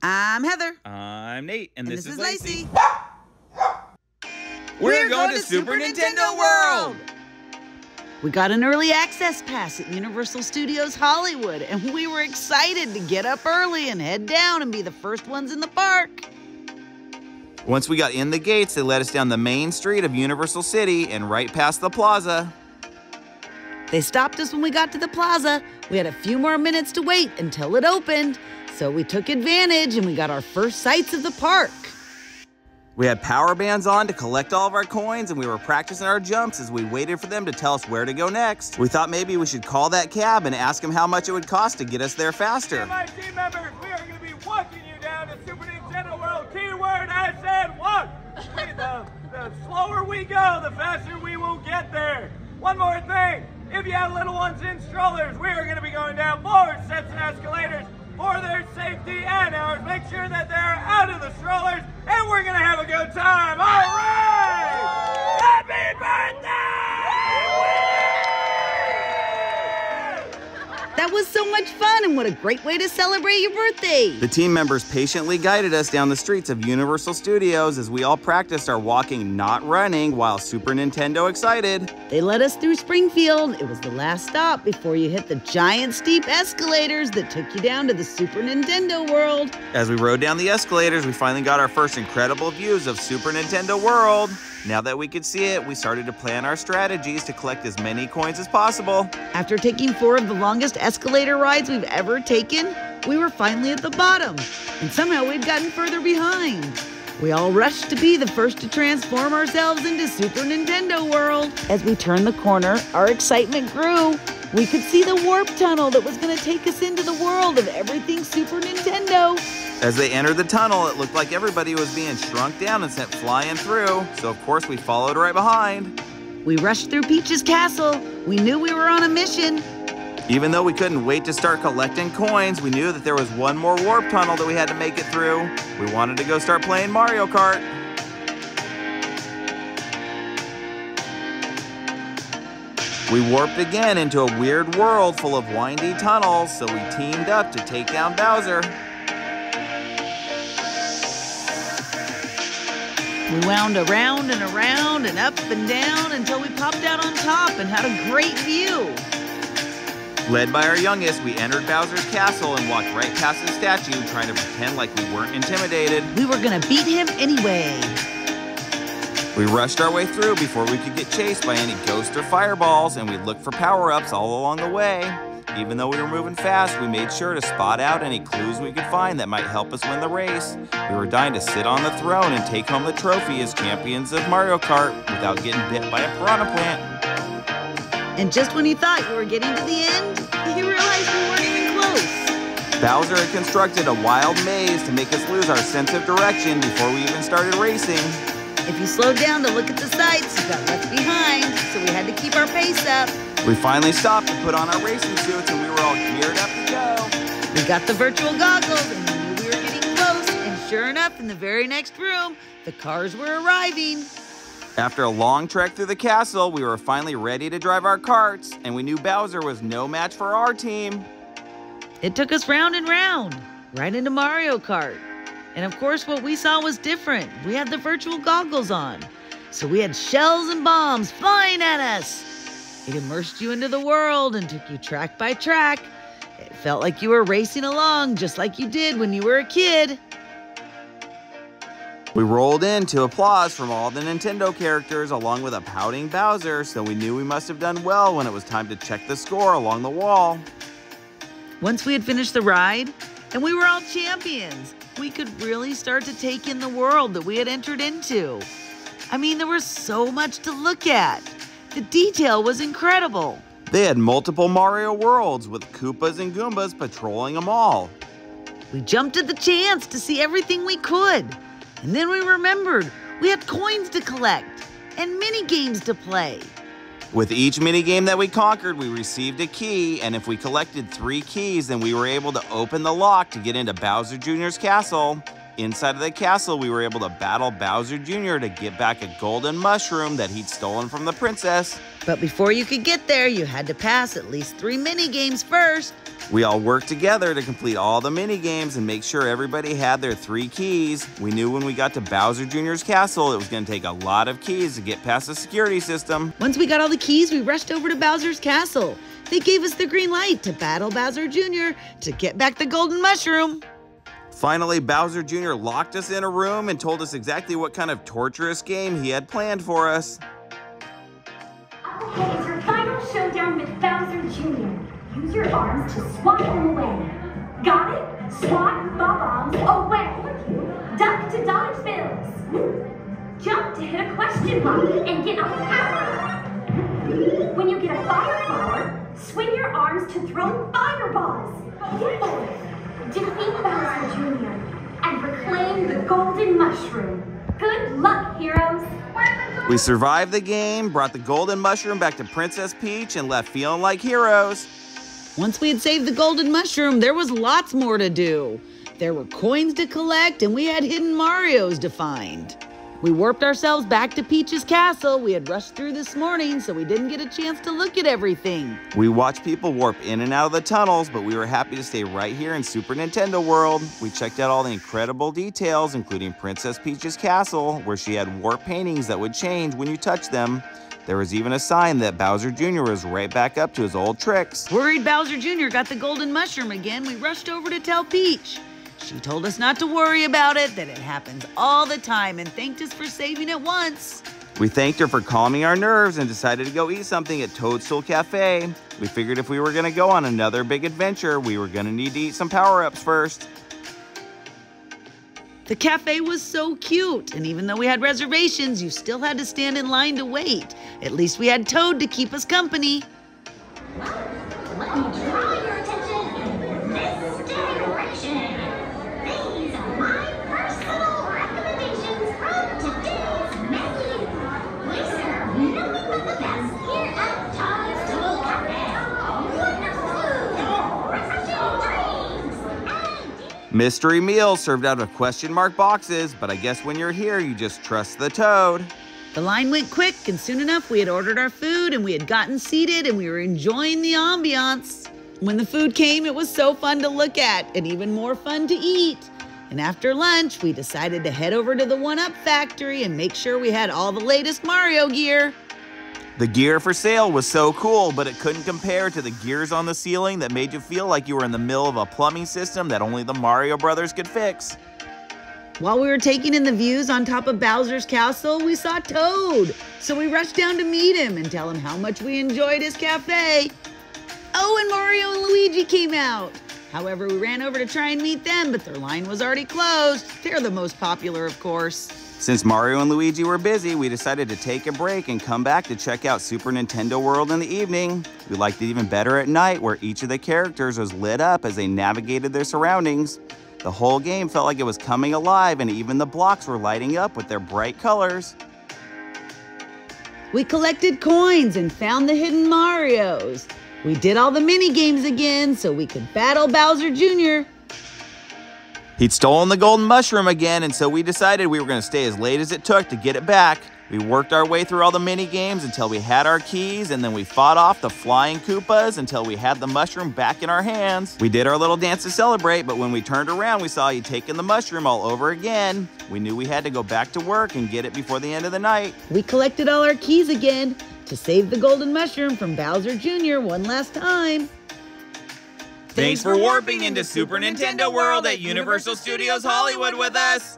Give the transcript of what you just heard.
I'm Heather. I'm Nate, and this is Lacey. We're going to Super Nintendo World! We got an early access pass at Universal Studios Hollywood, and we were excited to get up early and head down and be the first ones in the park. Once we got in the gates, they led us down the main street of Universal City and right past the plaza. They stopped us when we got to the plaza. We had a few more minutes to wait until it opened, so we took advantage and we got our first sights of the park. We had power bands on to collect all of our coins, and we were practicing our jumps as we waited for them to tell us where to go next. We thought maybe we should call that cab and ask them how much it would cost to get us there faster. My team members, we are going to be walking you down to Super Nintendo World. Keyword, I said walk. The slower we go, the faster we will get there. One more thing. If you have little ones in strollers, we are going to be going down more steps and escalators for their safety and ours. Make sure that they're out of the strollers, and we're going to have a good time. All right! Happy birthday! That was so much fun, and what a great way to celebrate your birthday. The team members patiently guided us down the streets of Universal Studios as we all practiced our walking, not running, while Super Nintendo excited. They led us through Springfield. It was the last stop before you hit the giant steep escalators that took you down to the Super Nintendo World. As we rode down the escalators, we finally got our first incredible views of Super Nintendo World. Now that we could see it, we started to plan our strategies to collect as many coins as possible. After taking 4 of the longest escalator rides we've ever taken, we were finally at the bottom, and somehow we'd gotten further behind. We all rushed to be the first to transform ourselves into Super Nintendo World. As we turned the corner, our excitement grew. We could see the warp tunnel that was going to take us into the world of everything Super Nintendo. As they entered the tunnel, it looked like everybody was being shrunk down and sent flying through, so of course we followed right behind. We rushed through Peach's castle. We knew we were on a mission. Even though we couldn't wait to start collecting coins, we knew that there was one more warp tunnel that we had to make it through. We wanted to go start playing Mario Kart. We warped again into a weird world full of windy tunnels, so we teamed up to take down Bowser. We wound around and around and up and down until we popped out on top and had a great view. Led by our youngest, we entered Bowser's castle and walked right past his statue, trying to pretend like we weren't intimidated. We were gonna beat him anyway. We rushed our way through before we could get chased by any ghosts or fireballs, and we looked for power-ups all along the way. Even though we were moving fast, we made sure to spot out any clues we could find that might help us win the race. We were dying to sit on the throne and take home the trophy as champions of Mario Kart without getting bit by a piranha plant. And just when you thought you were getting to the end, you realized we weren't even close. Bowser had constructed a wild maze to make us lose our sense of direction before we even started racing. If you slowed down to look at the sights, you got left behind, so we had to keep our pace up. We finally stopped to put on our racing suits, and we were all geared up to go. We got the virtual goggles, and we knew we were getting close, and sure enough, in the very next room, the cars were arriving. After a long trek through the castle, we were finally ready to drive our karts, and we knew Bowser was no match for our team. It took us round and round, right into Mario Kart. And of course, what we saw was different. We had the virtual goggles on, so we had shells and bombs flying at us. It immersed you into the world and took you track by track. It felt like you were racing along just like you did when you were a kid. We rolled in to applause from all the Nintendo characters along with a pouting Bowser, so we knew we must have done well when it was time to check the score along the wall. Once we had finished the ride and we were all champions, we could really start to take in the world that we had entered into. I mean, there was so much to look at. The detail was incredible. They had multiple Mario worlds with Koopas and Goombas patrolling them all. We jumped at the chance to see everything we could. And then we remembered we had coins to collect and mini games to play. With each minigame that we conquered, we received a key, and if we collected 3 keys, then we were able to open the lock to get into Bowser Jr.'s castle. Inside of the castle, we were able to battle Bowser Jr. to get back a golden mushroom that he'd stolen from the princess. But before you could get there, you had to pass at least 3 mini games first. We all worked together to complete all the mini games and make sure everybody had their 3 keys. We knew when we got to Bowser Jr.'s castle, it was going to take a lot of keys to get past the security system. Once we got all the keys, we rushed over to Bowser's castle. They gave us the green light to battle Bowser Jr. to get back the golden mushroom. Finally, Bowser Jr. locked us in a room and told us exactly what kind of torturous game he had planned for us. Okay, it's your final showdown with Bowser Jr. Use your arms to swat them away. Got it? Swat bob-ombs away. Duck to dodge bills. Jump to hit a question mark and get a power. When you get a fire flower, swing your arms to throw fireballs. Get bored. Defeat Bowser Jr. and reclaim the golden mushroom. Good luck, heroes. We survived the game, brought the golden mushroom back to Princess Peach, and left feeling like heroes. Once we had saved the golden mushroom, there was lots more to do. There were coins to collect, and we had hidden Marios to find. We warped ourselves back to Peach's castle. We had rushed through this morning, so we didn't get a chance to look at everything. We watched people warp in and out of the tunnels, but we were happy to stay right here in Super Nintendo World. We checked out all the incredible details, including Princess Peach's castle, where she had warp paintings that would change when you touched them. There was even a sign that Bowser Jr. was right back up to his old tricks. Worried Bowser Jr. got the golden mushroom again, we rushed over to tell Peach. She told us not to worry about it, that it happens all the time, and thanked us for saving it once. We thanked her for calming our nerves and decided to go eat something at Toadstool Cafe. We figured if we were going to go on another big adventure, we were going to need to eat some power-ups first. The cafe was so cute, and even though we had reservations, you still had to stand in line to wait. At least we had Toad to keep us company. Let me draw your attention in this direction. These are my personal recommendations from today's menu. We serve nothing but the best here at Toadstool Cafe. Wonderful food, refreshing drinks, and Mystery meals served out of question mark boxes, but I guess when you're here, you just trust the Toad. The line went quick, and soon enough we had ordered our food and we had gotten seated and we were enjoying the ambiance. When the food came, it was so fun to look at and even more fun to eat. And after lunch, we decided to head over to the 1-Up factory and make sure we had all the latest Mario gear. The gear for sale was so cool, but it couldn't compare to the gears on the ceiling that made you feel like you were in the middle of a plumbing system that only the Mario Brothers could fix. While we were taking in the views on top of Bowser's castle, we saw Toad. So we rushed down to meet him and tell him how much we enjoyed his cafe. Oh, and Mario and Luigi came out. However, we ran over to try and meet them, but their line was already closed. They're the most popular, of course. Since Mario and Luigi were busy, we decided to take a break and come back to check out Super Nintendo World in the evening. We liked it even better at night, where each of the characters was lit up as they navigated their surroundings. The whole game felt like it was coming alive, and even the blocks were lighting up with their bright colors. We collected coins and found the hidden Marios. We did all the mini games again so we could battle Bowser Jr. He'd stolen the golden mushroom again, and so we decided we were going to stay as late as it took to get it back. We worked our way through all the mini games until we had our keys, and then we fought off the flying Koopas until we had the mushroom back in our hands. We did our little dance to celebrate, but when we turned around, we saw he'd taken the mushroom all over again. We knew we had to go back to work and get it before the end of the night. We collected all our keys again to save the golden mushroom from Bowser Jr. one last time. Thanks for warping into Super Nintendo World at Universal Studios Hollywood with us.